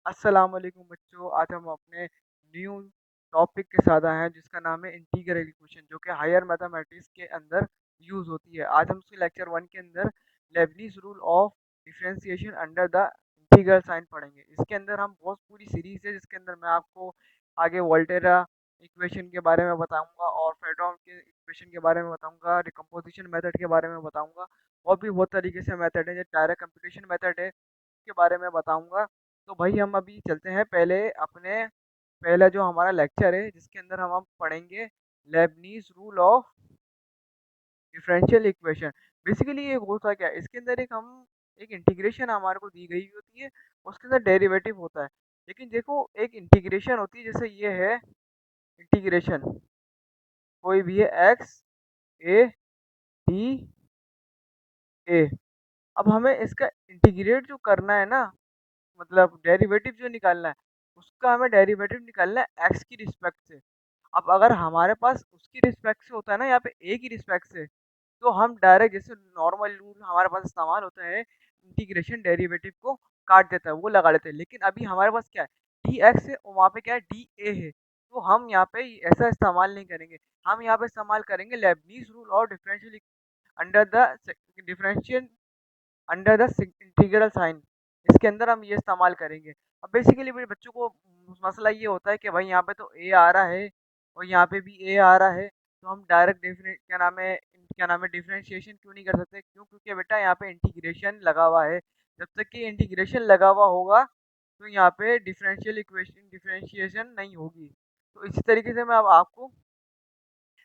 अस्सलाम वालेकुम बच्चों। आज हम अपने न्यू टॉपिक के साथ आए हैं जिसका नाम है इंटीग्रल इक्वेशन, जो कि हायर मैथमेटिक्स के अंदर यूज़ होती है। आज हम उसके लेक्चर 1 के अंदर Leibniz rule of differentiation under the integral sign पढ़ेंगे। इसके अंदर हम बहुत पूरी सीरीज़ है जिसके अंदर मैं आपको आगे वोल्टेरा इक्वेशन के बारे में बताऊँगा और फ्रेडहोम के इक्वेशन के बारे में बताऊँगा, डिकम्पोज़िशन मेथड के बारे में बताऊँगा और भी बहुत तरीके से मेथड है, जो डायरेक्ट कंप्यूटेशन मेथड है, के बारे में बताऊँगा। तो भाई हम अभी चलते हैं पहले अपने पहला जो हमारा लेक्चर है जिसके अंदर हम पढ़ेंगे Leibniz rule of differential equation. Basically ये होता क्या है, इसके अंदर एक इंटीग्रेशन हमारे को दी गई होती है, उसके अंदर डेरिवेटिव होता है। लेकिन देखो, एक इंटीग्रेशन होती है, जैसे ये है इंटीग्रेशन, कोई भी है एक्स ए डी ए। अब हमें इसका इंटीग्रेट जो करना है ना, मतलब डेरिवेटिव जो निकालना है, उसका हमें डेरिवेटिव निकालना है एक्स की रिस्पेक्ट से। अब अगर हमारे पास उसकी रिस्पेक्ट से होता है ना, यहाँ पे ए की रिस्पेक्ट से, तो हम डायरेक्ट जैसे नॉर्मल रूल हमारे पास इस्तेमाल होता है, इंटीग्रेशन डेरिवेटिव को काट देता है, वो लगा लेते हैं। लेकिन अभी हमारे पास क्या है, डी एक्स है और वहाँ पे क्या है, डी ए है। तो हम यहाँ पे ऐसा इस्तेमाल नहीं करेंगे, हम यहाँ पे इस्तेमाल करेंगे लेबनीज रूल और differential under the differential under the integral sign. इसके अंदर हम ये इस्तेमाल करेंगे। अब बेसिकली मेरे बच्चों को मसला ये होता है कि भाई यहाँ पे तो ए आ रहा है और यहाँ पे भी ए आ रहा है, तो हम डायरेक्ट क्या नाम है डिफरेंशिएशन क्यों नहीं कर सकते? क्यों? क्योंकि बेटा यहाँ पे इंटीग्रेशन लगा हुआ है। जब तक कि इंटीग्रेशन लगा हुआ होगा तो यहाँ पे डिफरेंशियल इक्वेशन डिफरेंशिएशन नहीं होगी। तो इसी तरीके से मैं अब आपको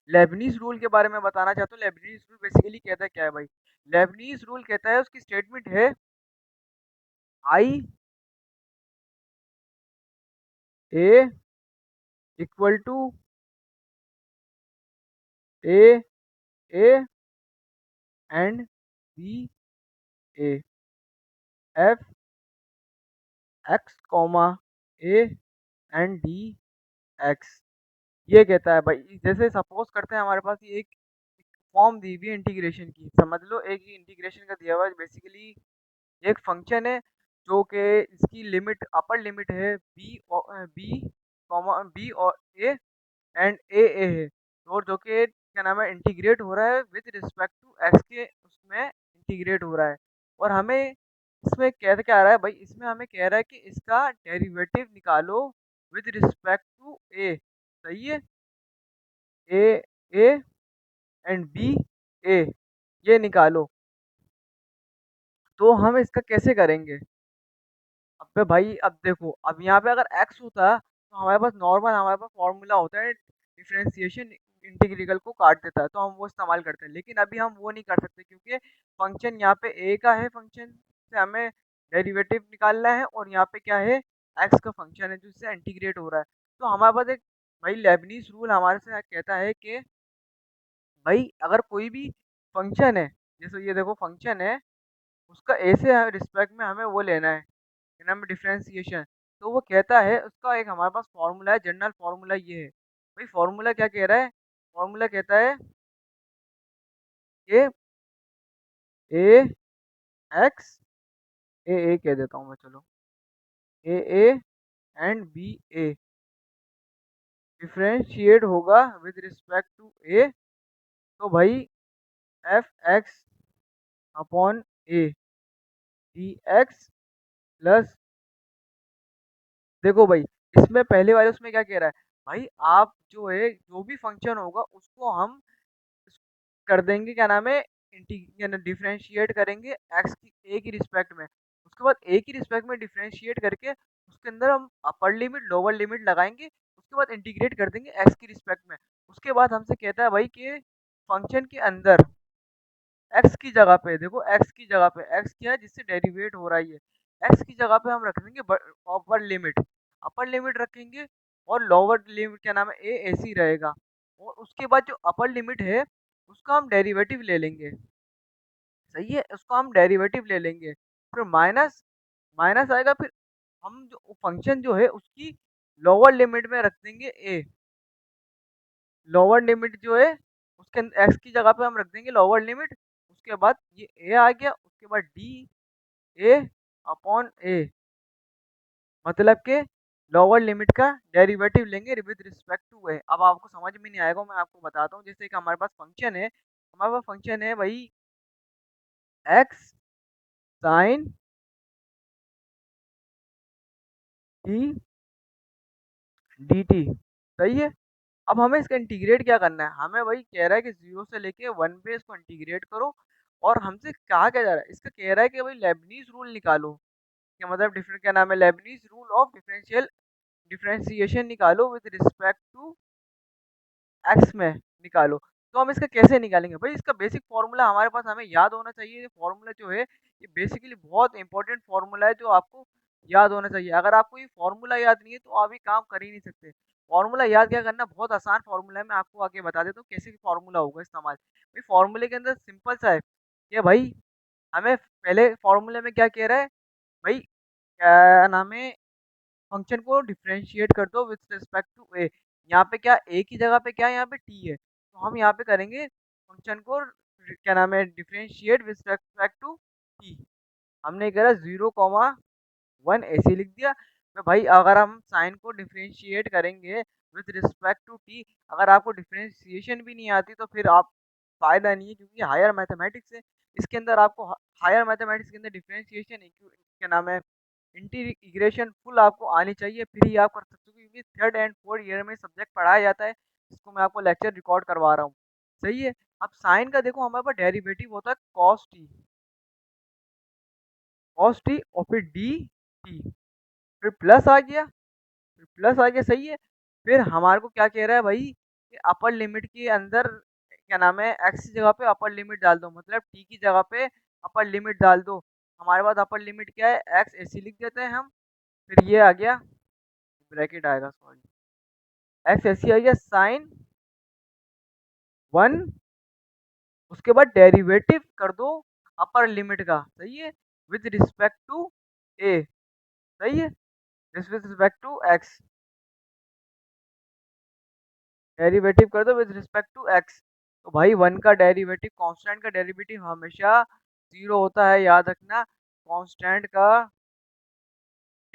लेबनीज रूल के बारे में बताना चाहता हूँ। लेबनीज रूल बेसिकली कहता है क्या है भाई? लेबनीज रूल कहता है, उसकी स्टेटमेंट है i a equal to a a and B a, f x comma a and d x. ये कहता है भाई, जैसे सपोज करते हैं हमारे पास ये एक फॉर्म दी हुई है इंटीग्रेशन की। समझ लो, एक इंटीग्रेशन का दिया हुआ है। बेसिकली एक फंक्शन है जो कि इसकी लिमिट अपर लिमिट है बी और ए एंड ए है, और जो कि क्या नाम है इंटीग्रेट हो रहा है विद रिस्पेक्ट टू एक्स के, उसमें इंटीग्रेट हो रहा है। और हमें इसमें कह क्या आ रहा है भाई, इसमें हमें कह रहा है कि इसका डेरिवेटिव निकालो विद रिस्पेक्ट टू ए। सही है, ए ए एंड बी ए, ये निकालो। तो हम इसका कैसे करेंगे? अबे भाई, अब देखो, अब यहाँ पे अगर x होता तो हमारे पास नॉर्मल हमारे पास फॉर्मूला होता है, डिफरेंशिएशन इंटीग्रल को काट देता है, तो हम वो इस्तेमाल करते हैं। लेकिन अभी हम वो नहीं कर सकते क्योंकि फंक्शन यहाँ पे a का है, फंक्शन से हमें डेरिवेटिव निकालना है, और यहाँ पे क्या है, x का फंक्शन है जिससे इंटीग्रेट हो रहा है। तो हमारे पास एक भाई लेबनीज रूल हमारे से कहता है कि भाई अगर कोई भी फंक्शन है, जैसे ये देखो फंक्शन है, उसका ए से रिस्पेक्ट में हमें वो लेना है, क्या नाम है, डिफरेंशिएशन। तो वो कहता है, उसका एक हमारे पास फॉर्मूला है, जनरल फॉर्मूला ये है भाई। फॉर्मूला क्या कह रहा है? फॉर्मूला कहता है कि ए एक्स ए कह देता हूँ मैं, चलो, A and B A differentiate होगा विद रिस्पेक्ट टू ए। तो भाई F X upon A D X plus, देखो भाई, इसमें पहले वाले उसमें क्या कह रहा है भाई, आप जो है जो भी फंक्शन होगा उसको हम कर देंगे, क्या नाम है, डिफरेंशिएट करेंगे एक्स की ए की रिस्पेक्ट में। उसके बाद ए की रिस्पेक्ट में डिफरेंशिएट करके उसके अंदर हम अपर लिमिट लोअर लिमिट लगाएंगे, उसके बाद इंटीग्रेट कर देंगे एक्स की रिस्पेक्ट में। उसके बाद हमसे कहता है भाई कि फंक्शन के अंदर एक्स की जगह पे, देखो एक्स की जगह पे, एक्स क्या है जिससे डेरिवेट हो रहा है, ये एक्स की जगह पे हम रख देंगे अपर लिमिट रखेंगे, और लोअर लिमिट क्या नाम है, ए ऐसी रहेगा। और उसके बाद जो अपर लिमिट है उसका हम डेरिवेटिव ले लेंगे। सही है, उसको हम डेरिवेटिव ले लेंगे, फिर माइनस माइनस आएगा, फिर हम जो फंक्शन जो है उसकी लोअर लिमिट में रख देंगे ए। लोअर लिमिट जो है उसके एक्स की जगह पे हम रख देंगे लोअर लिमिट। उसके बाद ये ए आ गया, उसके बाद डी ए अपॉन ए। मतलब के लोअर लिमिट का डेरिवेटिव लेंगे विद रिस्पेक्ट टू ए। अब आपको समझ में नहीं आएगा, मैं आपको बताता हूँ। जैसे कि हमारे पास फंक्शन है भाई X sine T D T, सही है। अब हमें इसका इंटीग्रेट क्या करना है, हमें वही कह रहा है कि 0 से लेके 1 पे इसको इंटीग्रेट करो। और हमसे कहा क्या जा रहा है, इसका कह रहा है कि भाई लेबनीज़ रूल निकालो। क्या मतलब डिफरेंट क्या नाम है, लेबनीज़ रूल ऑफ डिफरेंशिएशन निकालो विद रिस्पेक्ट टू एक्स में निकालो। तो हम इसका कैसे निकालेंगे भाई, इसका बेसिक फॉर्मूला हमारे पास हमें याद होना चाहिए। ये फॉर्मूला जो है ये बेसिकली बहुत इंपॉर्टेंट फॉर्मूला है, जो आपको याद होना चाहिए। अगर आपको ये फॉर्मूला याद नहीं है तो आप ये काम कर ही नहीं सकते। फॉर्मूला याद क्या करना, बहुत आसान फॉर्मूला है, मैं आपको आगे बता देता हूँ कैसे फॉर्मूला होगा इस्तेमाल। भाई फॉर्मूले के अंदर सिंपल सा है कि भाई हमें पहले फॉर्मूले में क्या कह रहा है भाई, क्या नाम है, फंक्शन को डिफरेंशिएट कर दो विद रिस्पेक्ट टू ए। यहाँ पे क्या ए की जगह पे क्या है, यहाँ पे टी है, तो हम यहाँ पे करेंगे फंक्शन को क्या नाम है differentiate with respect to T. हमने करा 0,1 ऐसे लिख दिया। तो भाई अगर हम साइन को डिफरेंशिएट करेंगे विद रिस्पेक्ट टू टी, अगर आपको डिफरेंशिएशन भी नहीं आती तो फिर आप फायदा नहीं है, क्योंकि हायर मैथमेटिक्स है, इसके अंदर आपको हायर मैथमेटिक्स के अंदर डिफरेंशिएशन क्या नाम है इंटीग्रेशन फुल आपको आनी चाहिए, फिर ही आप कर सकते हो, क्योंकि थर्ड एंड फोर्थ ईयर में सब्जेक्ट पढ़ाया जाता है, जिसको मैं आपको लेक्चर रिकॉर्ड करवा रहा हूँ। सही है। अब साइन का देखो हमारे पास डेरिवेटिव होता है कॉस टी और फिर डी टी, फिर प्लस आ गया, सही है। फिर हमारे को क्या कह रहा है भाई कि अपर लिमिट के अंदर क्या नाम है एक्स की जगह पे अपर लिमिट डाल दो, मतलब टी की जगह पे अपर लिमिट डाल दो। हमारे पास अपर लिमिट क्या है, एक्स ऐसे लिख देते हैं हम। फिर ये आ गया, ब्रैकेट आएगा सॉरी, एक्स ऐसी आ गया साइन 1, उसके बाद डेरिवेटिव कर दो अपर लिमिट का, सही है, विद रिस्पेक्ट टू ए, सही है, with respect to X, derivative कर दो विद रिस्पेक्ट टू एक्स। तो भाई वन का डेरिवेटिव, कांस्टेंट का डेरिवेटिव हमेशा जीरो होता है, याद रखना। कांस्टेंट का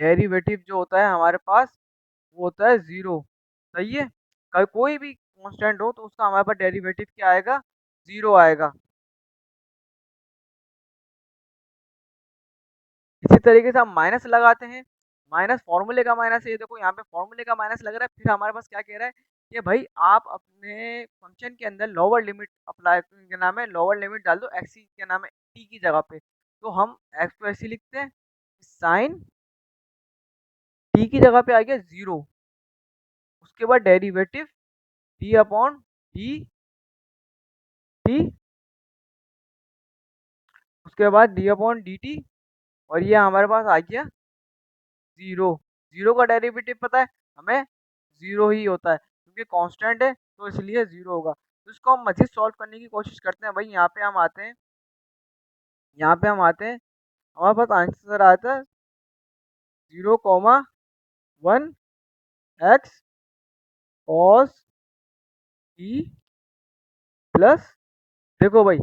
डेरिवेटिव जो होता है हमारे पास वो होता है जीरो, सही है। कोई भी कांस्टेंट हो तो उसका हमारे पास डेरिवेटिव क्या आएगा, जीरो आएगा। इसी तरीके से हम माइनस लगाते हैं, माइनस फॉर्मूले का माइनस है, ये देखो यहाँ पे फॉर्मूले का माइनस लग रहा है। फिर हमारे पास क्या कह रहा है कि भाई आप अपने फंक्शन के अंदर लोअर लिमिट अप्लाई, क्या नाम है लोअर लिमिट डाल दो एक्स की, क्या नाम है टी की जगह पे। तो हम एक्स को ऐसे लिखते हैं साइन टी की जगह पे आ गया जीरो, उसके बाद derivative D upon D T, उसके बाद डी अपॉन डी टी, और ये हमारे पास आ गया जीरो। जीरो का डेरिवेटिव पता है हमें, जीरो ही होता है, क्योंकि कांस्टेंट है तो इसलिए जीरो होगा। तो इसको हम मजीद सॉल्व करने की कोशिश करते हैं। भाई यहाँ पे हम आते हैं, यहाँ पे हम आते हैं, हमारे पास आंसर आता है 0,1 एक्स कॉस टी प्लस, देखो भाई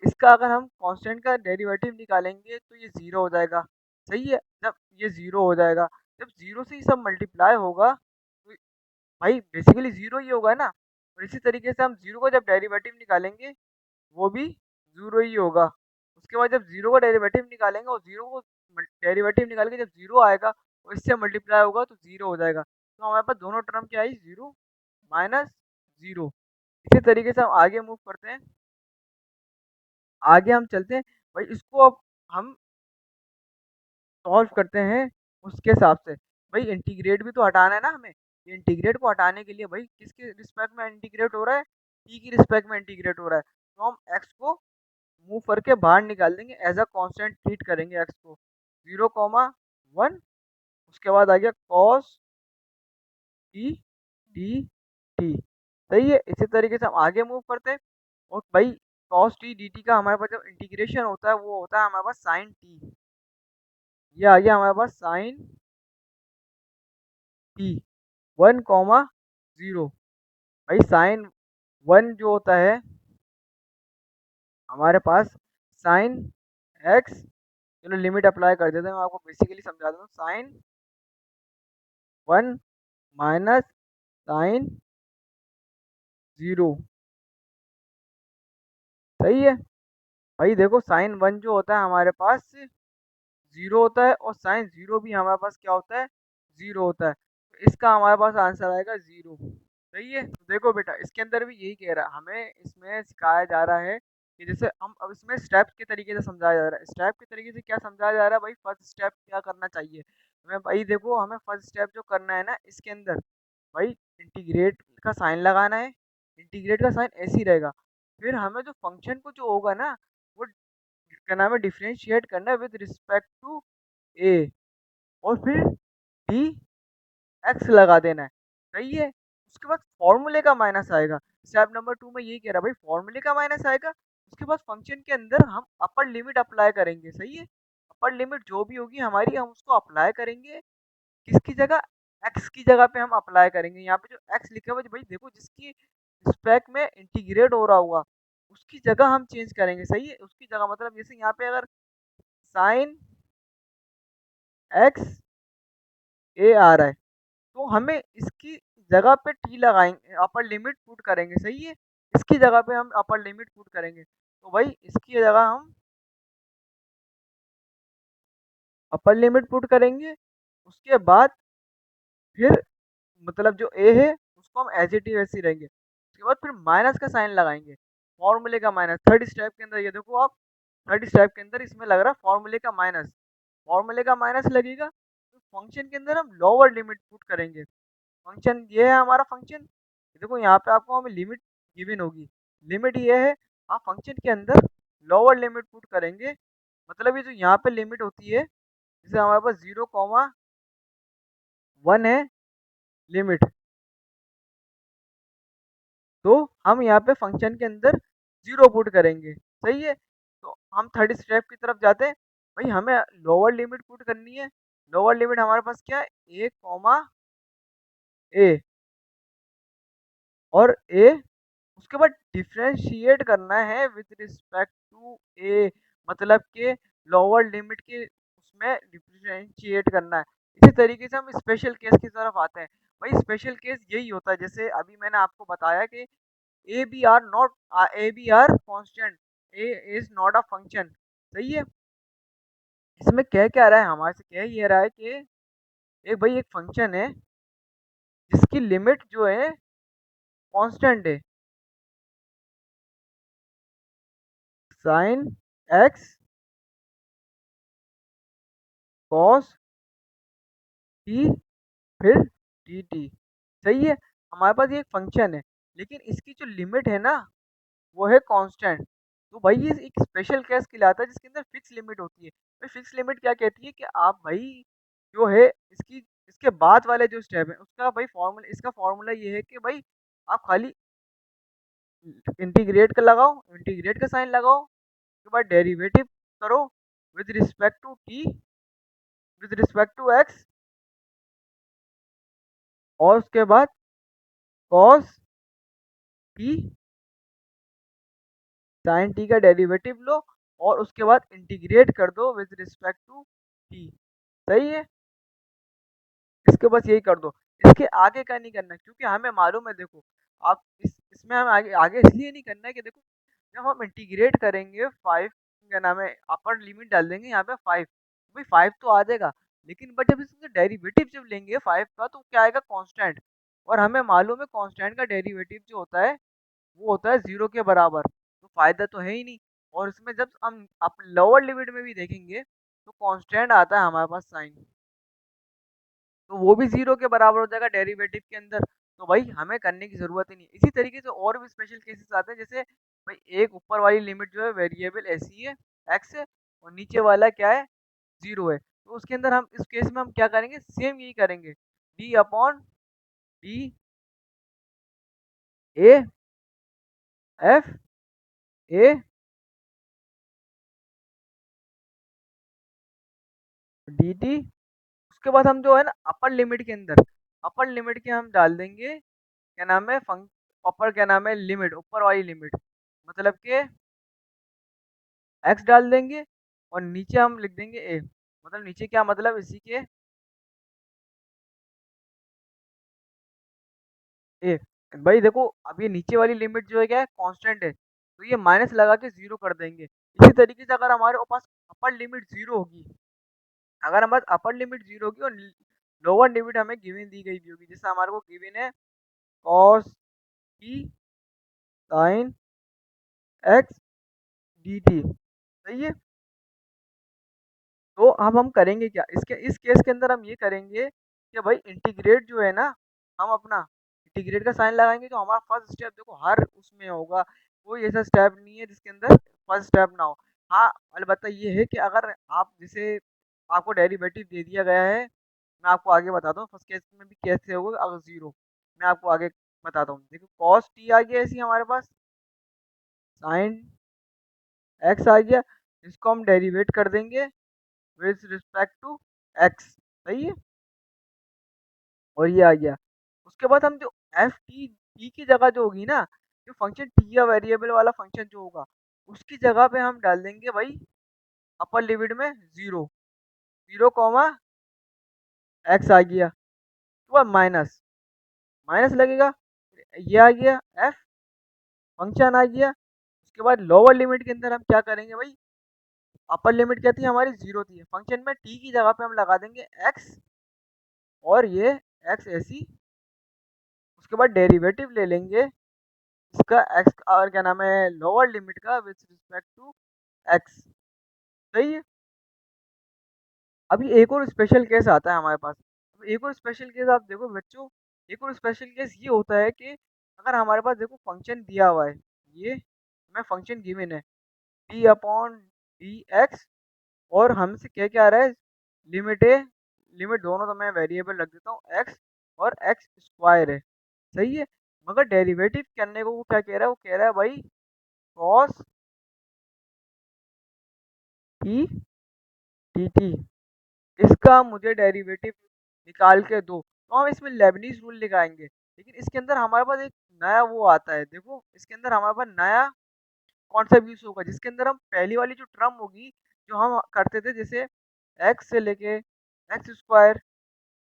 इसका अगर हम कांस्टेंट का डेरिवेटिव निकालेंगे तो ये जीरो हो जाएगा, सही है। जब ये जीरो हो जाएगा, जब जीरो से ही सब मल्टीप्लाई होगा तो भाई बेसिकली जीरो ही होगा ना। और इसी तरीके से हम जीरो का जब डेरिवेटिव निकालेंगे वो भी जीरो ही होगा। उसके बाद जब जीरो का डेरिवेटिव निकालेंगे और जीरो को डेरिवेटिव निकाल के जब जीरो आएगा और इससे मल्टीप्लाई होगा तो जीरो हो जाएगा। तो हमारे पास दोनों टर्म क्या आई, जीरो माइनस जीरो। इसी तरीके से हम आगे मूव करते हैं, आगे हम चलते हैं। भाई इसको अब हम सॉल्व करते हैं उसके हिसाब से। भाई इंटीग्रेट भी तो हटाना है ना हमें, ये इंटीग्रेट को हटाने के लिए भाई किसके रिस्पेक्ट में इंटीग्रेट हो रहा है, टी की रिस्पेक्ट में इंटीग्रेट हो रहा है, तो हम एक्स को मूव करके बाहर निकाल देंगे, एज अ कांस्टेंट ट्रीट करेंगे एक्स को। 0,1, उसके बाद आ गया कॉस टी डी टी, सही है। इसी तरीके से हम आगे मूव करते हैं। और भाई कॉस टी डी टी का हमारे पास जब इंटीग्रेशन होता है वो होता है हमारे पास साइन टी, ये आ गया हमारे पास साइन टी 1,0। भाई साइन 1 जो होता है हमारे पास साइन एक्स, चलो लिमिट अप्लाई कर देते हैं, मैं आपको बेसिकली समझा दूँ। Sine one minus sine zero. सही है भाई। देखो साइन वन जो होता है हमारे पास जीरो होता है, और साइन जीरो भी हमारे पास क्या होता है, जीरो होता है। तो इसका हमारे पास आंसर आएगा जीरो। सही है। तो देखो बेटा, इसके अंदर भी यही कह रहा है, हमें इसमें सिखाया जा रहा है कि जैसे हम अब इसमें स्टेप के तरीके से समझाया जा रहा है। स्टेप के तरीके से क्या समझाया जा रहा है भाई, फर्स्ट स्टेप क्या करना चाहिए हमें भाई। देखो हमें फर्स्ट स्टेप जो करना है ना इसके अंदर भाई, इंटीग्रेट का साइन लगाना है। इंटीग्रेट का साइन ऐसे ही रहेगा। फिर हमें जो फंक्शन को जो होगा ना, वो क्या नाम है, डिफरेंशिएट करना है विद रिस्पेक्ट टू ए, और फिर डी एक्स लगा देना है। सही है। उसके बाद फॉर्मूले का माइनस आएगा। स्टेप नंबर टू में यही कह रहा है भाई, फॉर्मूले का माइनस आएगा। उसके बाद फंक्शन के अंदर हम अपर लिमिट अप्लाई करेंगे। सही है। अपर लिमिट जो भी होगी हमारी, हम उसको अप्लाई करेंगे किसकी जगह, एक्स की जगह पे हम अप्लाई करेंगे। यहाँ पे जो एक्स लिखा हुआ है भाई, देखो जिसकी रिस्पेक्ट में इंटीग्रेट हो रहा हुआ उसकी जगह हम चेंज करेंगे। सही है। उसकी जगह मतलब जैसे यहाँ पे अगर साइन एक्स ए आ रहा है, तो हमें इसकी जगह पे टी लगाएंगे, अपर लिमिट पुट करेंगे। सही है। इसकी जगह पे हम अपर लिमिट पुट करेंगे, तो भाई इसकी जगह हम अपर लिमिट पुट करेंगे। उसके बाद फिर मतलब जो ए है उसको हम एज इट इज ऐसे ही रहेंगे। उसके बाद फिर माइनस का साइन लगाएंगे, फॉर्मूले का माइनस। थर्ड स्टेप के अंदर ये देखो आप, थर्ड स्टेप के अंदर इसमें लग रहा है फॉर्मूले का माइनस। फॉर्मूले का माइनस लगेगा तो फंक्शन के अंदर हम लोअर लिमिट पुट करेंगे। फंक्शन ये है हमारा फंक्शन। देखो यहाँ पे आपको हमें लिमिट गिवन होगी। लिमिट ये है, आप फंक्शन के अंदर लोअर लिमिट पुट करेंगे। मतलब ये जो यहाँ पे लिमिट होती है, जैसे हमारे पास 0,1 है लिमिट, तो हम यहाँ पे फंक्शन के अंदर जीरो पुट करेंगे। सही है। तो हम थर्ड स्टेप की तरफ जाते हैं। भाई हमें लोअर लिमिट पुट करनी है। लोअर लिमिट हमारे पास क्या है, ए कॉमा ए, और ए, उसके बाद डिफरेंशिएट करना है विद रिस्पेक्ट टू ए, मतलब के लोअर लिमिट के उसमें डिफरेंशिएट करना है। इसी तरीके से हम स्पेशल केस की तरफ आते हैं। भाई स्पेशल केस यही होता है, जैसे अभी मैंने आपको बताया कि A B are not, A B are constant, A is not a function. सही है। इसमें कह क्या रहा है, हमारे से कह ये रहा है कि एक भाई एक फंक्शन है जिसकी लिमिट जो है कांस्टेंट है, साइन एक्स कॉस टी फिर डी टी। सही है। हमारे पास ये एक फंक्शन है, लेकिन इसकी जो लिमिट है ना वो है कांस्टेंट। तो भाई ये एक स्पेशल केस कहलाता है जिसके अंदर फिक्स लिमिट होती है। भाई फिक्स लिमिट क्या कहती है कि आप भाई जो है इसकी, इसके बाद वाले जो स्टेप है उसका भाई फॉर्मूला, इसका फॉर्मूला ये है कि भाई आप खाली इंटीग्रेट का लगाओ, इंटीग्रेट का साइन लगाओ, उसके बाद डेरिवेटिव करो with respect to T, with respect to X, और उसके बाद कॉस टी साइन टी का डेरिवेटिव लो, और उसके बाद इंटीग्रेट कर दो विद रिस्पेक्ट टू टी। सही है। इसके बस यही कर दो। इसके आगे का नहीं करना, क्योंकि हमें मालूम है, देखो आप इसमें हम आगे आगे इसलिए नहीं करना है कि देखो जब हम इंटीग्रेट करेंगे फाइव, क्या नाम है, अपर लिमिट डाल देंगे यहाँ पे फाइव, भाई फाइव तो आ जाएगा, लेकिन बट जब इसका डेरिवेटिव जब लेंगे फाइव का तो क्या आएगा, कांस्टेंट। और हमें मालूम है कांस्टेंट का डेरिवेटिव जो होता है वो होता है जीरो के बराबर, तो फायदा तो है ही नहीं। और इसमें जब हम आप लोअर लिमिट में भी देखेंगे तो कांस्टेंट आता है हमारे पास साइन, तो वो भी जीरो के बराबर हो जाएगा डेरिवेटिव के अंदर। तो भाई हमें करने की जरूरत ही नहीं। इसी तरीके से और भी स्पेशल केसेस आते हैं, जैसे भाई एक ऊपर वाली लिमिट जो है वेरिएबल ऐसी है एक्स है, और नीचे वाला क्या है, जीरो है, तो उसके अंदर हम इस केस में हम क्या करेंगे, सेम यही करेंगे, D upon D A F A D T. उसके बाद हम जो है ना अपर लिमिट के अंदर, अपर लिमिट के हम डाल देंगे, क्या नाम है, अपर क्या नाम है, लिमिट, ऊपर वाली लिमिट, मतलब के एक्स डाल देंगे, और नीचे हम लिख देंगे ए, मतलब नीचे क्या मतलब इसी के ए भाई देखो, अब ये नीचे वाली लिमिट जो है क्या है, कांस्टेंट है, तो ये माइनस लगा के जीरो कर देंगे। इसी तरीके से अगर हमारे पास अपर लिमिट जीरो होगी, अगर हमारे पास अपर लिमिट जीरो होगी और लोअर लिमिट हमें गिवन दी गई भी होगी, जैसे हमारे को गिवन है cos T sine x D T, सही है। तो अब हम करेंगे क्या, इसके इस केस के अंदर हम ये करेंगे कि भाई इंटीग्रेट जो है ना, हम अपना इंटीग्रेट का साइन लगाएंगे, तो हमारा फर्स्ट स्टेप देखो हर उसमें होगा, कोई ऐसा स्टेप नहीं है जिसके अंदर फर्स्ट स्टेप ना हो। हाँ, अलबत्ता ये है कि अगर आप जैसे आपको डेरिवेटिव दे दिया गया है, मैं आपको आगे बताता हूँ फर्स्ट केस में भी कैसे होगा अगर जीरो, मैं आपको आगे बताता हूँ। देखो कॉस टी आ गया ऐसी हमारे पास, साइन एक्स आ गया, इसको हम डेरिवेट कर देंगे विथ रिस्पेक्ट टू एक्स, सही है, और ये आ गया। उसके बाद हम जो एफ टी टी की जगह जो होगी ना, जो फंक्शन टी या वेरिएबल वाला फंक्शन जो होगा, उसकी जगह पे हम डाल देंगे भाई अपर लिमिट में जीरो, जीरो कॉमा एक्स आ गया, तो माइनस माइनस लगेगा, ये आ गया एफ फंक्शन आ गया। उसके बाद लोअर लिमिट के अंदर हम क्या करेंगे भाई, अपर लिमिट क्या थी हमारी, जीरो थी, फंक्शन में टी की जगह पे हम लगा देंगे एक्स, और ये एक्स ऐसी, उसके बाद डेरिवेटिव ले लेंगे इसका एक्स और क्या नाम है लोअर लिमिट का विथ रिस्पेक्ट टू एक्स, सही है। अभी एक और स्पेशल केस आता है हमारे पास। अब एक और स्पेशल केस आप देखो बच्चों, एक और स्पेशल केस ये होता है कि अगर हमारे पास देखो फंक्शन दिया हुआ है, ये हमें फंक्शन गिवन है डी अपॉन डी एक्स, और हमसे क्या क्या आ रहा है, लिमिट है, लिमिट दोनों तो मैं वेरिएबल रख देता हूँ एक्स और एक्स स्क्वायर है, सही है। मगर डेरिवेटिव करने को वो क्या कह रहा है, वो कह रहा है भाई कॉस टी डी टी, इसका मुझे डेरिवेटिव निकाल के दो, तो हम इसमें लेबनीज रूल लगाएंगे। लेकिन इसके अंदर हमारे पास एक नया वो आता है, देखो इसके अंदर हमारे पास नया कॉन्सेप्ट यूज होगा, जिसके अंदर हम पहली वाली जो टर्म होगी, जो हम करते थे जैसे एक्स से लेके एक्स स्क्वायर,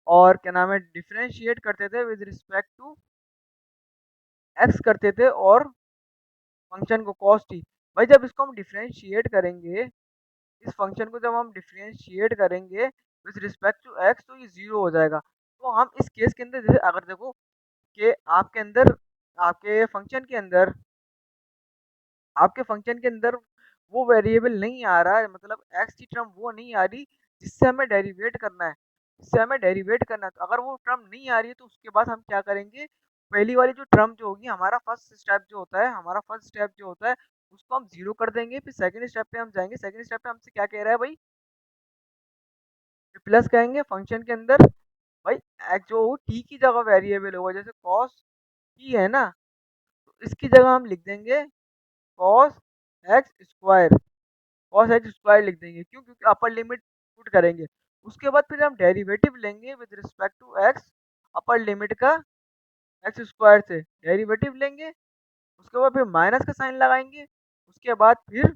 और क्या नाम है डिफरेंशिएट करते थे विद रिस्पेक्ट टू एक्स करते थे, और फंक्शन को कॉस टी, भाई जब इसको हम डिफरेंशिएट करेंगे, इस फंक्शन को जब हम डिफरेंशिएट करेंगे विथ रिस्पेक्ट टू एक्स, तो ये जीरो हो जाएगा। तो हम इस केस के अंदर जैसे अगर देखो कि आपके अंदर, आपके फंक्शन के अंदर, आपके फंक्शन के अंदर वो वेरिएबल नहीं आ रहा है, मतलब एक्स की टर्म वो नहीं आ रही जिससे हमें डेरिवेट करना है, जिससे हमें डेरिवेट करना है, तो अगर वो टर्म नहीं आ रही है तो उसके बाद हम क्या करेंगे, पहली वाली जो टर्म जो होगी, हमारा फर्स्ट स्टेप जो होता है, हमारा फर्स्ट स्टेप जो होता है उसको हम जीरो कर देंगे, फिर सेकंड स्टेप पे हम जाएंगे, सेकंड स्टेप पे हमसे क्या कह रहा है भाई, प्लस कहेंगे फंक्शन के अंदर भाई एक्स जो टी की जगह वेरिएबल होगा, जैसे कॉस टी है ना, तो इसकी जगह हम लिख देंगे cos x square, cos x square लिख देंगे, क्यों, क्योंकि अपर लिमिट पुट करेंगे। उसके बाद फिर हम डेरिवेटिव लेंगे with respect to x, upper limit का एक्स स्क्वायर से डेरिवेटिव लेंगे, उसके बाद फिर माइनस का साइन लगाएंगे, उसके बाद फिर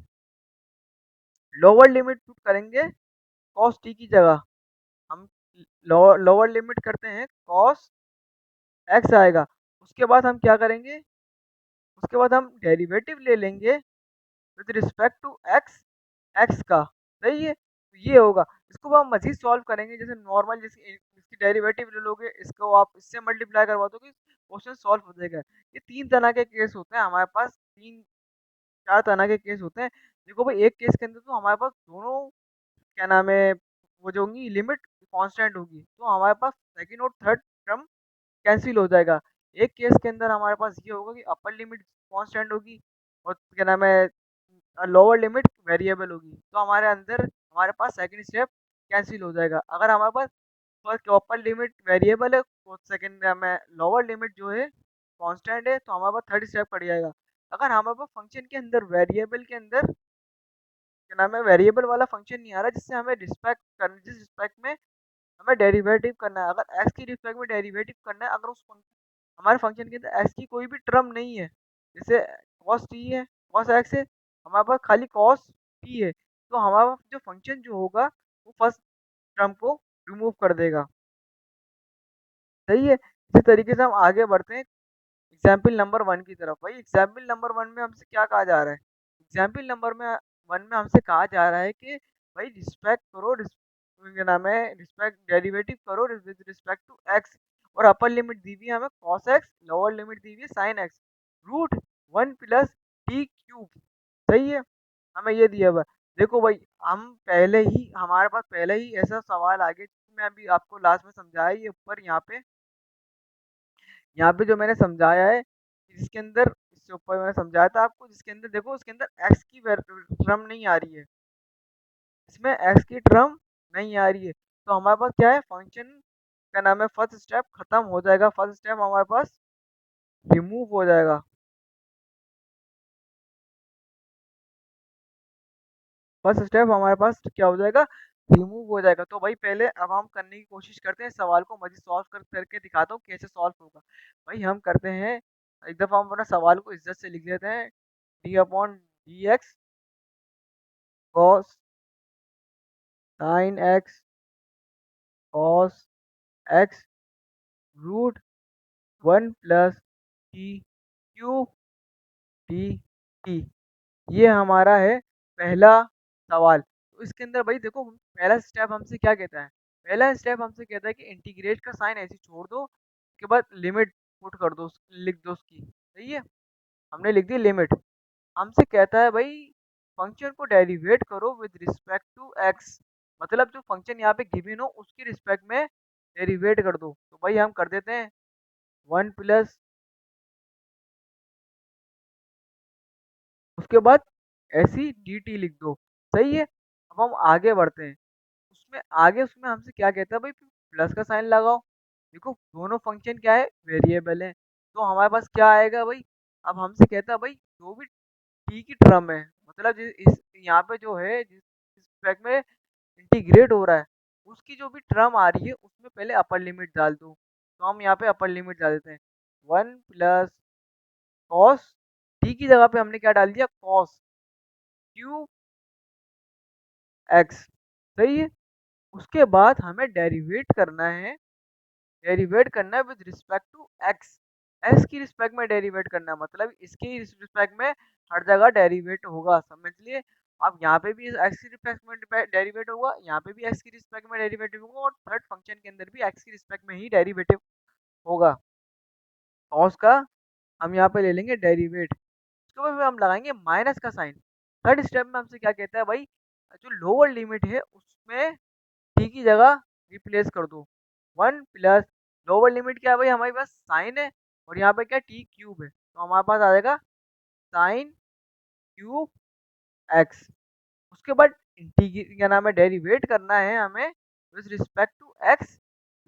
लोअर लिमिट पुट करेंगे कॉस टी की जगह, हम लोअर लिमिट करते हैं कॉस एक्स आएगा, उसके बाद हम क्या करेंगे, उसके बाद हम डेरिवेटिव ले लेंगे with respect to X, X का, सही है। तो ये होगा, इसको हम मजीद सॉल्व करेंगे, जैसे नॉर्मल जैसे इसकी डेरिवेटिव ले लोगे, इसको आप इससे मल्टीप्लाई करवा दोगे, क्वेश्चन सॉल्व हो जाएगा। ये तीन तरह के केस होते हैं हमारे पास, तीन चार तरह के केस होते हैं। देखो भाई एक केस के अंदर तो हमारे पास दोनों क्या नाम है, वो जो होंगी लिमिट कांस्टेंट होगी, तो हमारे पास सेकंड और थर्ड टर्म कैंसिल हो जाएगा। एक केस के अंदर हमारे पास ये होगा कि अपर लिमिट कांस्टेंट होगी, और क्या नाम है लोअर लिमिट वेरिएबल होगी, तो हमारे अंदर हमारे पास सेकंड स्टेप कैंसिल हो जाएगा। अगर हमारे पास फर्स्ट अपर लिमिट वेरिएबल है और सेकंड में लोअर लिमिट जो है कांस्टेंट है, तो हमारे पास थर्ड स्टेप पड़ जाएगा। अगर हमारे पास फंक्शन के अंदर वेरिएबल के अंदर क्या नाम है वेरिएबल वाला फंक्शन नहीं आ रहा, जिससे हमें रिस्पेक्ट करना, जिस रिस्पेक्ट में हमें डेरिवेटिव करना है, अगर एक्स की रिस्पेक्ट में डेरिवेटिव करना है, अगर उस हमारे फंक्शन के अंदर एक्स की कोई भी टर्म नहीं है, जैसे कॉस टी है, कॉस एक्स है, हमारे पास खाली कॉस टी है, तो हमारा जो फंक्शन जो होगा वो फर्स्ट टर्म को रिमूव कर देगा, सही है। इसी तरीके से हम आगे बढ़ते हैं। एग्जाम्पल नंबर वन की तरफ। भाई एग्जाम्पल नंबर वन में हमसे क्या कहा जा रहा है? एग्जाम्पल नंबर में वन में हमसे कहा जा रहा है कि भाई रिस्पेक्ट करो, क्या नाम है, रिस्पेक्ट डेरिवेटिव करो विद रिस्पेक्ट टू एक्स, और अपर लिमिट दी हुई है हमें कॉस एक्स, लोअर लिमिट दी हुई है sine x, root one plus T cube. सही है, हमें ये दिया हुआ है। देखो भाई, हम पहले ही, हमारे पास पहले ही ऐसा सवाल आ गया जिसमें अभी आपको लास्ट में समझाया, ये ऊपर यहाँ पे जो मैंने समझाया है, इसके अंदर, इससे ऊपर मैंने समझाया था आपको, जिसके अंदर देखो, इसके अंदर एक्स की टर्म नहीं आ रही है, इसमें एक्स की टर्म नहीं आ रही है, तो हमारे पास क्या है, फंक्शन का नाम है, फर्स्ट स्टेप खत्म हो जाएगा, फर्स्ट स्टेप हमारे पास रिमूव हो जाएगा। फर्स्ट स्टेप हमारे पास क्या हो जाएगा, रिमूव हो जाएगा। तो भाई पहले अब हम करने की कोशिश करते हैं, सवाल को मजीद सॉल्व करके दिखाता हूँ कैसे सॉल्व होगा। भाई हम करते हैं, एक दफ़ा हम अपना सवाल को इज्जत से लिख लेते हैं, D upon D X cos sine X cos X root one plus T cube T T. ये हमारा है पहला सवाल। तो इसके अंदर भाई देखो, पहला स्टेप हमसे क्या कहता है, पहला स्टेप हमसे कहता है कि इंटीग्रेट का साइन ऐसे ही छोड़ दो, उसके बाद लिमिट पुट कर दो, लिख दो उसकी। सही है, हमने लिख दी लिमिट। हमसे कहता है भाई फंक्शन को डेरिवेट करो विद रिस्पेक्ट टू एक्स, मतलब जो फंक्शन यहाँ पे गिवन हो उसकी रिस्पेक्ट में डेरिवेट कर दो। तो भाई हम कर देते हैं वन प्लस, उसके बाद ऐसी डी टी लिख दो। सही है, अब हम आगे बढ़ते हैं, उसमें आगे उसमें हमसे क्या कहता है भाई, प्लस का साइन लगाओ। देखो दोनों फंक्शन क्या है, वेरिएबल है, तो हमारे पास क्या आएगा भाई, अब हमसे कहता है भाई जो भी टी की टर्म है, मतलब इस यहाँ पे जो है, जिस रिस्पेक्ट में इंटीग्रेट हो रहा है, उसकी जो भी टर्म आ रही है उसमें पहले अपर लिमिट डाल दो। तो हम यहाँ पे अपर लिमिट डाल देते हैं, वन प्लस कॉस, टी की जगह पे हमने क्या डाल दिया, कॉस क्यू एक्स। सही है, उसके बाद हमें डेरिवेट करना है, डेरिवेट करना है with respect to X, X की रिस्पेक्ट में डेरिवेट करना है, मतलब इसकी रिस्पेक्ट में हर जगह डेरिवेट होगा, समझ लिए। अब यहाँ पे भी एक्स की रिस्पेक्ट में डेरिवेट होगा, यहाँ पे भी एक्स की रिस्पेक्ट में डेरिवेटिव होगा, और थर्ड फंक्शन के अंदर भी एक्स की रिस्पेक्ट में ही डेरिवेटिव होगा। कॉस का हम यहाँ पे ले लेंगे डेरिवेट, उसके बाद हम लगाएंगे माइनस का साइन। थर्ड स्टेप में हमसे क्या कहता है भाई, जो लोअर लिमिट है उसमें टी की जगह रिप्लेस कर दो, वन प्लस लोअर लिमिट क्या है भाई, हमारे पास साइन है, और यहाँ पे क्या टी क्यूब है, तो हमारे पास आ जाएगा साइन क्यूब एक्स। उसके बाद क्या नाम है, डेरिवेट करना है हमें with respect to X,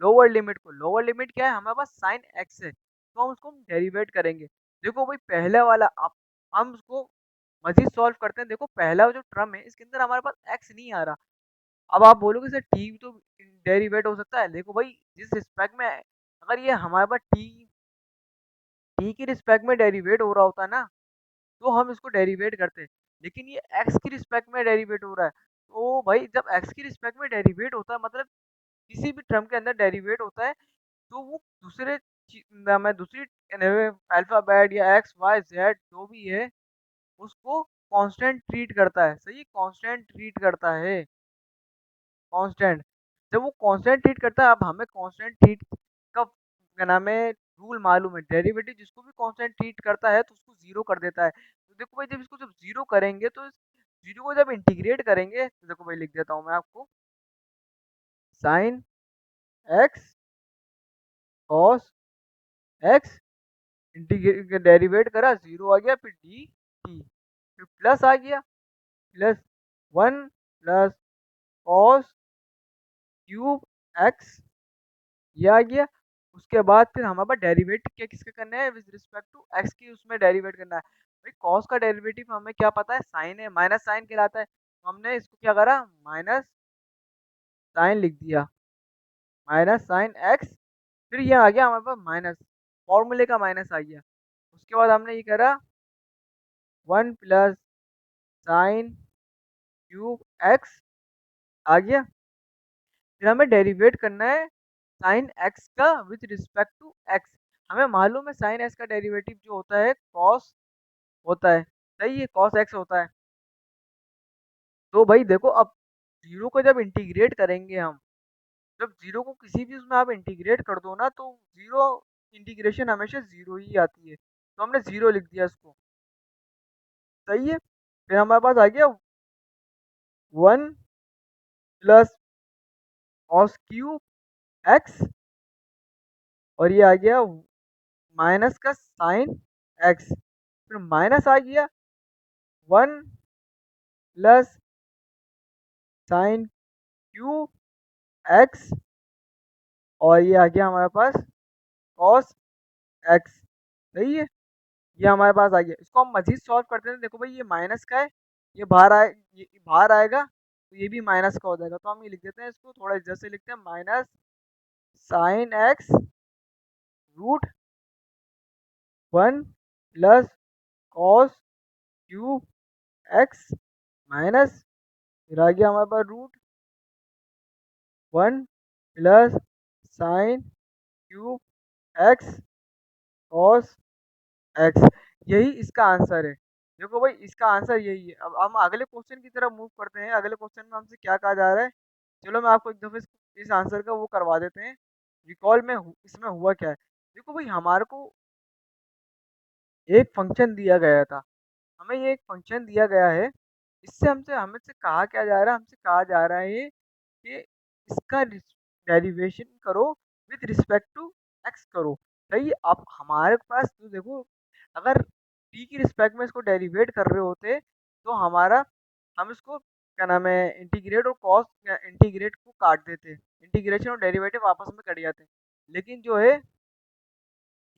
lower limit को, लोअर लिमिट क्या है हमारे पास साइन एक्स है, तो हम उसको डेरिवेट करेंगे। देखो भाई पहला वाला, आप हम उसको मजीद सॉल्व करते हैं। देखो पहला जो टर्म है इसके अंदर हमारे पास एक्स नहीं आ रहा, अब आप बोलोगे सर टी तो डेरिवेट हो सकता है, देखो भाई जिस रिस्पेक्ट में, अगर ये हमारे पास टी टी की रिस्पेक्ट में डेरिवेट हो रहा होता ना, तो हम इसको डेरिवेट करते, लेकिन ये एक्स की रिस्पेक्ट में डेरिवेट हो रहा है। तो भाई जब एक्स की रिस्पेक्ट में डेरिवेट होता है, मतलब किसी भी टर्म के अंदर डेरिवेट होता है, तो वो दूसरे मैं दूसरी अल्फाबेट या एक्स वाई जेड जो भी है उसको कांस्टेंट ट्रीट करता है। सही, कांस्टेंट ट्रीट करता है, कांस्टेंट। जब वो कांस्टेंट ट्रीट करता है, अब हमें कांस्टेंट ट्रीट का क्या नाम है, रूल मालूम है, डेरिवेटिव जिसको भी कांस्टेंट ट्रीट करता है तो उसको जीरो कर देता है। तो देखो भाई जब इसको जब जीरो करेंगे, तो जीरो को जब इंटीग्रेट करेंगे, तो देखो भाई लिख देता हूँ मैं आपको, sign X cos x, integrate derivative करा, जीरो आ गया, फिर डी टी, फिर प्लस आ गया, plus one plus cos cube x, ये आ गया। उसके बाद फिर हमारे पास डेरिवेट क्या किसका करना है, विद रिस्पेक्ट टू एक्स की उसमें डेरिवेट करना है। भाई कॉस का डेरिवेटिव हमें क्या पता है, साइन है, माइनस साइन कहलाता है, तो हमने इसको क्या करा, माइनस साइन लिख दिया, माइनस साइन एक्स। फिर ये आ गया हमारे पास माइनस, फॉर्मूले का माइनस आ गया। उसके बाद हमने ये करा one plus sine cube x, आ गया। फिर हमें डेरिवेट करना है साइन एक्स का विद रिस्पेक्ट टू एक्स। हमें मालूम है साइन एक्स का डेरिवेटिव जो होता है कॉस होता है, सही है, कॉस एक्स होता है। तो भाई देखो अब जीरो को जब इंटीग्रेट करेंगे हम, जब जीरो को किसी भी उसमें आप इंटीग्रेट कर दो ना, तो जीरो इंटीग्रेशन हमेशा जीरो ही आती है, तो हमने जीरो लिख दिया इसको, सही है। फिर हमारे पास आ गया one plus cos cube x, और ये आ गया माइनस का साइन एक्स, फिर माइनस आ गया one plus sine cube x, और ये आ गया हमारे पास कॉस एक्स, सही है। ये हमारे पास आ गया, इसको हम मजीद सॉल्व करते हैं। देखो भाई ये माइनस का है, ये बाहर आए, ये बाहर आएगा तो ये भी माइनस का हो जाएगा, तो हम ये लिख देते हैं, इसको थोड़ा इज्जत से लिखते हैं, minus sine x root one plus cos cube x minus, फिर आ गया हमारे पास root one plus sine cube x cos x, यही इसका आंसर है। देखो भाई इसका आंसर यही है। अब हम अगले क्वेश्चन की तरफ मूव करते हैं। अगले क्वेश्चन में हमसे क्या कहा जा रहा है, चलो मैं आपको एक दफे इस आंसर का वो करवा देते हैं, रिकॉल में इसमें हुआ क्या है। देखो भाई हमारे को एक फंक्शन दिया गया था, हमें ये एक फंक्शन दिया गया है, इससे हमसे कहा क्या जा रहा है, हमसे कहा जा रहा है कि इसका डेरिवेशन करो विद रिस्पेक्ट टू एक्स करो, सही। अब हमारे पास तो देखो, अगर टी की रिस्पेक्ट में इसको डेरिवेट कर रहे होते तो हमारा, हम इसको क्या नाम है इंटीग्रेट और कॉस इंटीग्रेट को काट देते, इंटीग्रेशन और डेरिवेटिव आपस में कट जाते, लेकिन जो है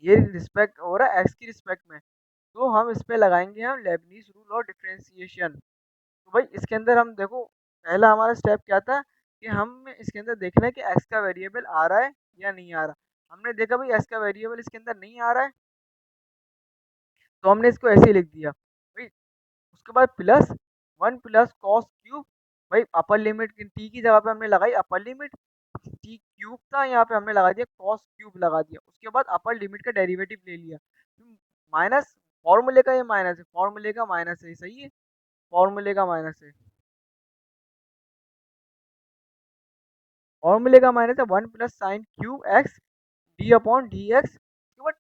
ये रिस्पेक्ट हो रहा है एक्स की रिस्पेक्ट में, तो हम इस पे लगाएंगे हम लेबनीज रूल और डिफरेंशिएशन। तो भाई इसके अंदर हम देखो, पहला हमारा स्टेप क्या था कि हम इसके अंदर देखना है कि एक्स का वेरिएबल आ रहा है या नहीं आ रहा। हमने देखा भाई एक्स का वेरिएबल इसके अंदर नहीं आ रहा है, तो हमने इसको ऐसे ही लिख दिया भाई। उसके बाद plus one plus cos cube, भाई अपर लिमिट टी की जगह पे हमने लगाई अपर लिमिट, टी क्यूब था यहाँ पे हमने लगा दिया कॉस क्यूब लगा दिया, उसके बाद अपर लिमिट का डेरिवेटिव ले लिया, माइनस फॉर्मूले का, ये माइनस है, फॉर्मूले का माइनस है, सही है, फॉर्मूले का माइनस है, फॉर्मूले का माइनस है one plus sine cube x D upon D x, उसके बाद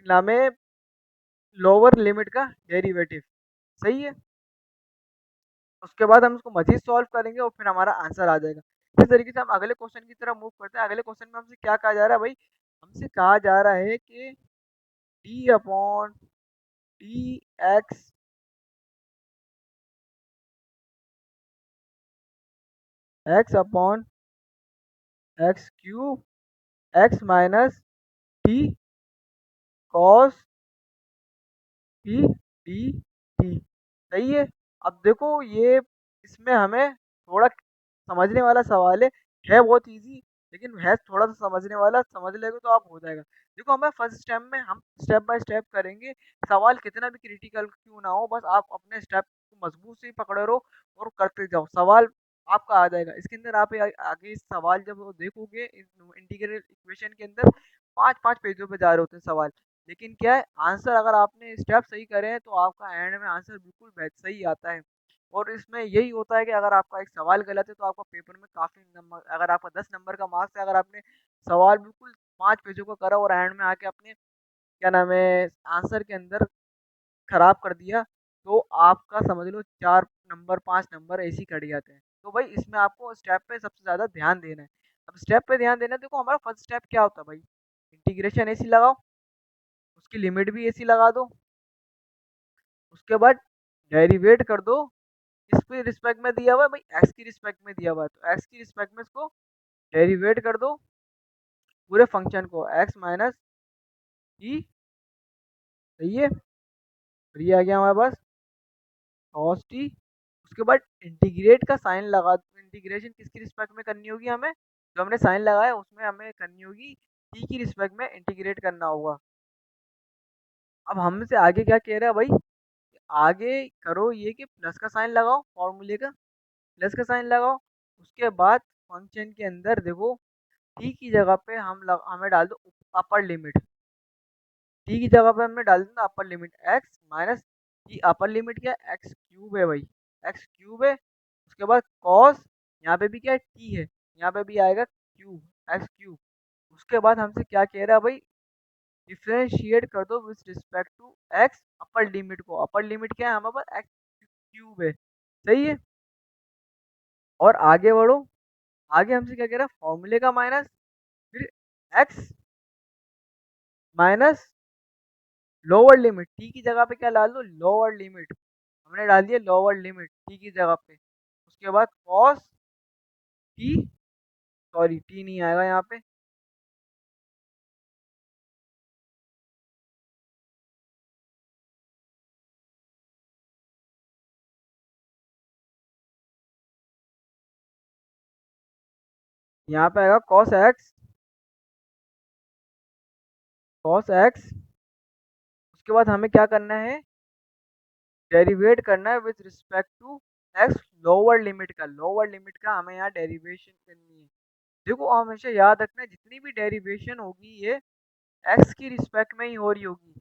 नाम है लोअर लिमिट का डेरिवेटिव, सही है। उसके बाद हम इसको मजीद सॉल्व करेंगे और फिर हमारा आंसर आ जाएगा। इस तरीके से हम अगले क्वेश्चन की तरफ मूव करते हैं। अगले क्वेश्चन में हमसे क्या कहा जा रहा है भाई, हमसे कहा जा रहा है कि D upon D x x upon x cube x minus T cos T D T, सही है। अब देखो ये, इसमें हमें थोड़ा समझने वाला सवाल है बहुत इजी, लेकिन है थोड़ा सा समझने वाला, समझ लेगे तो आप हो जाएगा। देखो हमें फर्स्ट स्टेप में हम स्टेप बाय स्टेप करेंगे, सवाल कितना भी क्रिटिकल क्यों ना हो, बस आप अपने स्टेप को मजबूत से पकड़े रहो और करते जाओ, सवाल आपका आ जाएगा। इसके अंदर आप आगे इस सवाल जब वो देखोगे, इंटीग्रल इक्वेशन के अंदर पांच पांच पेजों पे जा रहे होते हैं सवाल, लेकिन क्या है आंसर अगर आपने स्टेप सही करे हैं तो आपका एंड में आंसर बिल्कुल सही आता है। और इसमें यही होता है कि अगर आपका एक सवाल गलत है तो आपका पेपर में काफ़ी नंबर, अगर आपका 10 नंबर का मार्क्स है, अगर आपने सवाल बिल्कुल 5 पेजों का करा और एंड में आके अपने क्या नाम है आंसर के अंदर खराब कर दिया, तो आपका समझ लो 4 नंबर 5 नंबर ऐसे ही कट जाते हैं। तो भाई इसमें आपको स्टेप पे सबसे ज़्यादा ध्यान देना है। अब स्टेप पे ध्यान देना है, देखो हमारा फर्स्ट स्टेप क्या होता है भाई, इंटीग्रेशन ऐसी लगाओ, उसकी लिमिट भी ऐसी लगा दो, उसके बाद डेरिवेट कर दो, इसके रिस्पेक्ट में दिया हुआ है भाई, एक्स की रिस्पेक्ट में दिया हुआ है, तो एक्स की रिस्पेक्ट में इसको डेरिवेट कर दो पूरे फंक्शन को एक्स माइनस ई, सही है। फिर ये आ गया हमारे पास कॉस टी, उसके बाद इंटीग्रेट का साइन लगा, इंटीग्रेशन किसकी रिस्पेक्ट में करनी होगी हमें, जो हमने साइन लगाया उसमें हमें करनी होगी, टी की रिस्पेक्ट में इंटीग्रेट करना होगा। अब हमसे आगे क्या कह रहा है भाई, आगे करो ये कि प्लस का साइन लगाओ, फॉर्मूले का प्लस का साइन लगाओ, उसके बाद फंक्शन के अंदर देखो टी की जगह पे हमें डाल दो अपर लिमिट, टी की जगह पे हमने डाल देना upper limit x minus T. Upper limit क्या है, एक्स क्यूब है भाई, एक्स क्यूब है। उसके बाद कॉस, यहाँ पे भी क्या है, टी है, यहाँ पे भी आएगा क्यूब, एक्स क्यूब। उसके बाद हमसे क्या कह रहा है भाई, डिफ्रेंशिएट कर दो with respect to x upper limit को। अपर लिमिट क्या है हमारे पास, एक्स क्यूब है, सही है। और आगे बढ़ो, आगे हमसे क्या कह रहा है, फॉर्मूले का माइनस, फिर x minus lower limit, T की जगह पे क्या डाल दो, लोअर लिमिट। हमने डाल दिया लोअर लिमिट टी की जगह पे। उसके बाद कॉस टी, सॉरी टी नहीं आएगा यहाँ पे, यहाँ पे आएगा कॉस एक्स, कॉस एक्स। उसके बाद हमें क्या करना है, डेरिवेट करना है with respect to X lower limit का। लोअर लिमिट का हमें यहाँ डेरिवेशन करनी है। देखो हमेशा याद रखना है, जितनी भी डेरिवेशन होगी ये एक्स की रिस्पेक्ट में ही हो रही होगी।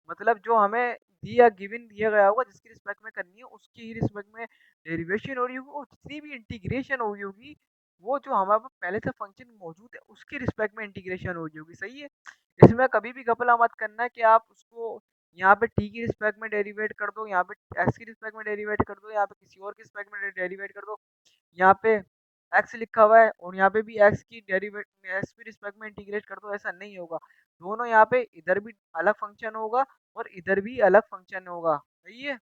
मतलब जो हमें दिया गिवन दिया गया होगा, जिसकी रिस्पेक्ट में करनी है उसकी ही रिस्पेक्ट में डेरिवेशन हो रही होगी, और जितनी भी इंटीग्रेशन हो रही होगी वो जो हमारे पास पहले से फंक्शन मौजूद है उसकी रिस्पेक्ट में इंटीग्रेशन हो रही होगी, सही है। इसमें कभी भी घपला मत करना कि आप उसको यहाँ पे टी की रिस्पेक्ट में डेरिवेट कर दो, यहाँ पे एक्स की रिस्पेक्ट में डेरिवेट कर दो, यहाँ पे किसी और की रिस्पेक्ट में डेरिवेट कर दो। यहाँ पे एक्स लिखा हुआ है और यहाँ पे भी एक्स की डेरिवेट एक्स की रिस्पेक्ट में इंटीग्रेट कर दो, ऐसा नहीं होगा। दोनों यहाँ पे इधर भी अलग फंक्शन होगा और इधर भी अलग फंक्शन होगा, सही है।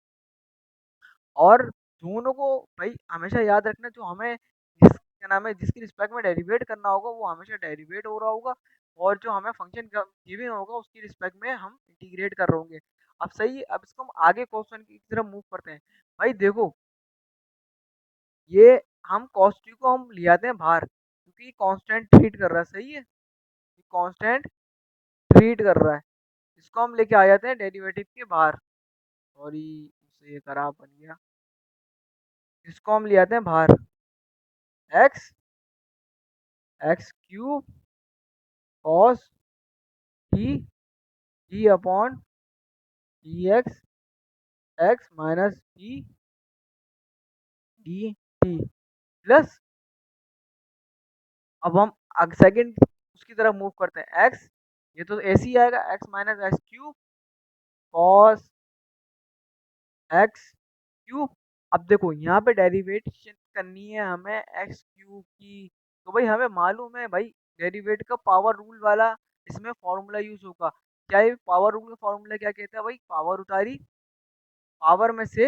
और दोनों को भाई हमेशा याद रखना, जो हमें क्या नाम है, जिसकी रिस्पेक्ट में डेरिवेट करना होगा वो हमेशा डेरिवेट हो रहा होगा, और जो हमें फंक्शन गिवन होगा उसकी रिस्पेक्ट में हम इंटीग्रेट कर रहे होंगे। अब सही है, अब इसको हम आगे क्वेश्चन की तरफ मूव करते हैं। भाई देखो, ये हम cos t को हम ले आते हैं बाहर, क्योंकि कांस्टेंट ट्रीट कर रहा है, सही है, कांस्टेंट ट्रीट कर रहा है। इसको हम लेके आ जाते हैं डेरिवेटिव के बाहर, सॉरी मुझसे ये खराब बन गया। इसको हम ले आते हैं बाहर, x, x cube cos t, T upon T x, x minus T D T plus. अब हम सेकंड उसकी तरफ मूव करते हैं, एक्स, ये तो ऐसे ही आएगा, x minus x cube cos x cube. अब देखो यहाँ पे डेरिवेशन करनी है हमें एक्स क्यूब की, तो भाई हमें मालूम है भाई डेरिवेट का पावर रूल वाला इसमें फॉर्मूला यूज होगा। क्या ये पावर रूल का फॉर्मूला क्या कहता है भाई, पावर उतारी, पावर में से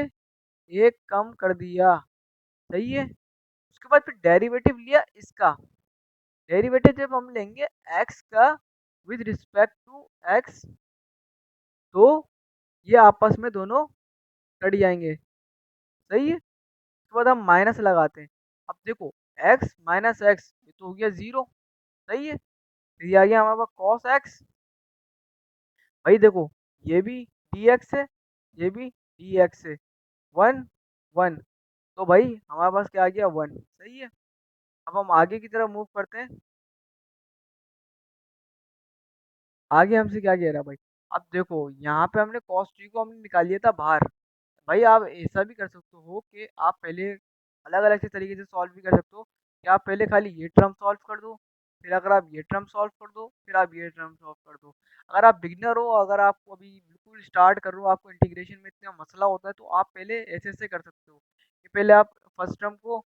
एक कम कर दिया, सही है। उसके बाद फिर डेरिवेटिव लिया इसका, डेरिवेटिव जब हम लेंगे एक्स का विद रिस्पेक्ट टू एक्स, तो ये आपस में दोनों कट जाएंगे, सही है। उसके बाद हम माइनस लगाते हैं। अब देखो एक्स माइनस एक्स, ये तो हो गया जीरो, सही है। फिर ये आ गया हमारे पास कॉस एक्स, भाई देखो ये भी डी एक्स है, ये भी डी एक्स है, वन वन, तो भाई हमारे पास क्या आ गया, वन, सही है। अब हम आगे की तरफ मूव करते हैं। आगे हमसे क्या कह रहा है भाई, अब देखो यहाँ पे हमने कॉस टी को हमने निकाल लिया था बाहर। भाई आप ऐसा भी कर सकते हो कि आप पहले अलग अलग से तरीके से सॉल्व भी कर सकते हो, कि आप पहले खाली ये टर्म सॉल्व कर दो, फिर अगर आप ये टर्म सॉल्व कर दो, फिर आप ये टर्म सॉल्व कर दो। अगर आप बिगनर हो, अगर आपको अभी बिल्कुल स्टार्ट कर रहे हो, आपको इंटीग्रेशन में इतना मसला होता है, तो आप पहले ऐसे ऐसे कर सकते हो कि पहले आप फर्स्ट टर्म को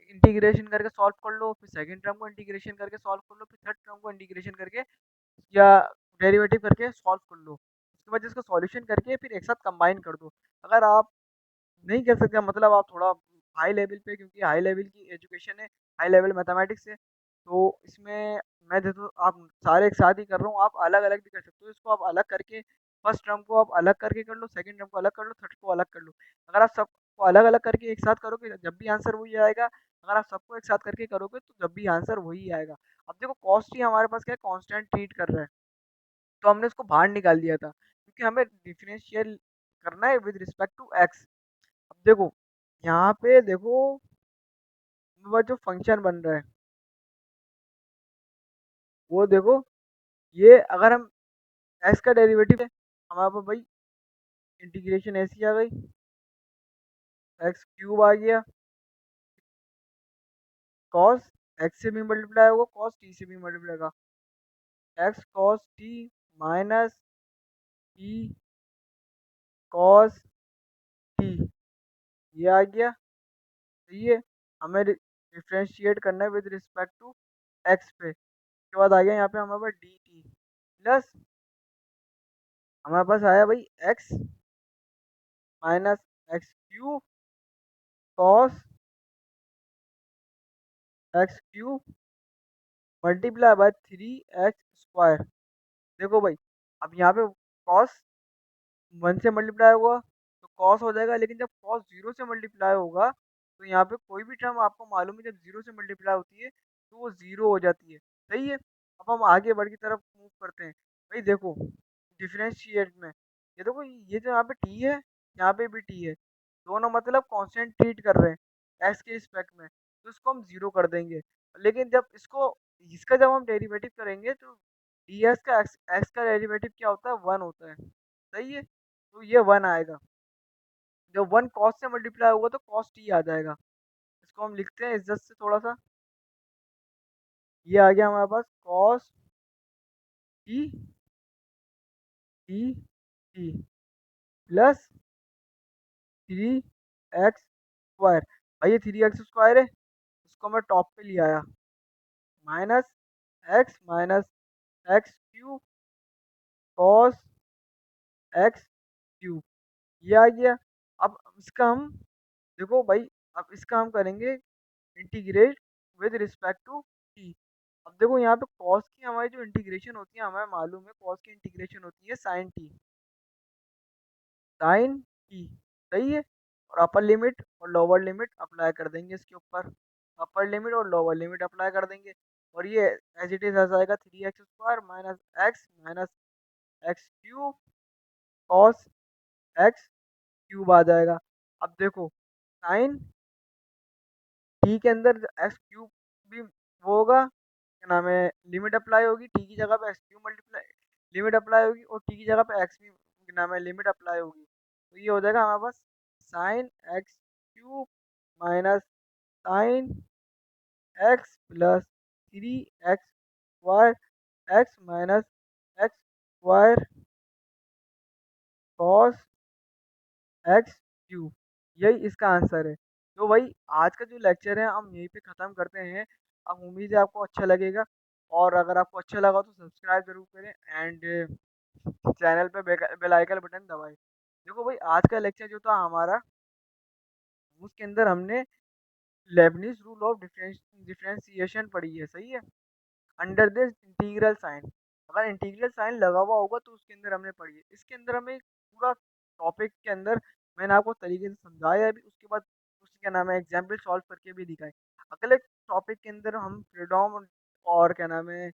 इंटीग्रेशन करके सॉल्व कर लो, फिर सेकंड टर्म को इंटीग्रेशन करके सॉल्व कर लो, फिर थर्ड टर्म को इंटीग्रेशन करके या डेरिवेटिव करके सॉल्व कर लो। उसके बाद इसको सॉल्यूशन करके फिर एक साथ कंबाइन कर दो। अगर आप नहीं कर सकते, मतलब आप थोड़ा हाई लेवल पे, क्योंकि हाई लेवल की एजुकेशन है, हाई लेवल मैथमेटिक्स है, तो इसमें मैं देखो आप सारे एक साथ ही कर रहा हूँ, आप अलग अलग भी कर सकते हो। इसको आप अलग करके फर्स्ट टर्म को आप अलग करके कर लो, सेकंड टर्म को अलग कर लो, थर्ड को अलग कर लो। अगर आप सबको अलग अलग करके एक साथ करोगे जब भी आंसर वही आएगा, अगर आप सबको एक साथ करके करोगे तो जब भी आंसर वही आएगा। अब देखो कॉस्ट ही हमारे पास क्या है, कांस्टेंट ट्रीट कर रहा है, तो हमने उसको बाहर निकाल दिया था, क्योंकि हमें डिफरेंशियल करना है विद रिस्पेक्ट टू एक्स। अब देखो यहाँ पे देखो, वो जो फंक्शन बन रहा है वो देखो, ये अगर हम एक्स का डेरिवेटिव है हमारे पास भाई, इंटीग्रेशन ऐसी आ गई, एक्स क्यूब आ गया, कॉस एक्स से भी मल्टीप्लाई होगा, कॉस टी से भी मल्टीप्लाई होगा, x cos T minus T cos T, ये आ गया। सही है, हमें डिफ्रेंशिएट करना है विद रिस्पेक्ट टू एक्स पे। उसके बाद आ गया यहाँ पे हमारे पास डी टी प्लस, हमारे पास आया भाई x minus x cube cos x cube multiply by 3x²। देखो भाई, अब यहाँ पे कॉस 1 से मल्टीप्लाई होगा तो कॉस हो जाएगा, लेकिन जब कॉस 0 से मल्टीप्लाई होगा तो यहाँ पे कोई भी टर्म आपको मालूम है जब 0 से मल्टीप्लाई होती है तो वो 0 हो जाती है। सही है, अब हम आगे बढ़ की तरफ मूव करते हैं। भाई देखो, डिफरेंशिएट में ये देखो, ये जो यहाँ पे टी है, यहाँ पे भी टी है, दोनों मतलब कांस्टेंट ट्रीट कर रहे हैं एक्स के रिस्पेक्ट में, तो इसको हम 0 कर देंगे। लेकिन जब इसका जब हम डेरिवेटिव करेंगे तो डी एक्स का एक्स का डेरिवेटिव क्या होता है, 1 होता है। सही है, तो ये 1 आएगा, जब 1 कॉस से मल्टीप्लाई होगा तो कॉस टी आ जाएगा। इसको हम लिखते हैं इज्जत से थोड़ा सा, ये आ गया हमारे पास cos t t t plus 3x²। भाई ये 3x² है, इसको मैं टॉप पे ले आया, minus x cube cos x cube, ये आ गया। अब इसका हम देखो भाई, अब इसका हम करेंगे integrate with respect to T. अब देखो यहाँ पे कॉस की हमारी जो इंटीग्रेशन होती है, हमें मालूम है कॉस की इंटीग्रेशन होती है साइन टी, साइन टी। सही है, और अपर लिमिट और लोअर लिमिट अप्लाई कर देंगे इसके ऊपर, अपर लिमिट और लोअर लिमिट अप्लाई कर देंगे, और ये एज इट इज आ जाएगा 3x² minus x cube cos x cube आ जाएगा। अब देखो, साइन टी के अंदर एक्स क्यूब भी वो होगा, क्या नाम है, लिमिट अप्लाई होगी, टी की जगह पे x cube multiply limit apply होगी, और टी की जगह पे एक्स भी क्या नाम है लिमिट अप्लाई होगी, तो ये हो जाएगा हमारे पास sine x cube minus sine x plus 3x² x minus x² cos x cube, यही इसका आंसर है। तो भाई आज का जो लेक्चर है हम यहीं पे ख़त्म करते हैं। अब उम्मीद है आपको अच्छा लगेगा, और अगर आपको अच्छा लगा तो सब्सक्राइब जरूर करें, एंड चैनल पे बेल आइकन बटन दबाएं। देखो भाई, आज का लेक्चर जो था हमारा, उसके अंदर हमने लेबनिज रूल ऑफ डिफरेंशिएशन पढ़ी है। सही है, अंडर दिस इंटीग्रल साइन, अगर इंटीग्रल साइन लगा हुआ होगा तो उसके अंदर हमने पढ़ी है। इसके अंदर हमें पूरा टॉपिक के अंदर मैंने आपको तरीके से समझाया भी, उसके बाद उसके क्या नाम है एग्जाम्पल सॉल्व करके भी दिखाए। अगले टॉपिक के अंदर हम फ्रीडोम और क्या नाम है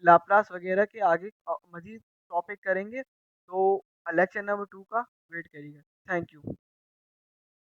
लाप्लास वगैरह के आगे मजीद टॉपिक करेंगे, तो लेक्चर नंबर 2 का वेट करिएगा। Thank you.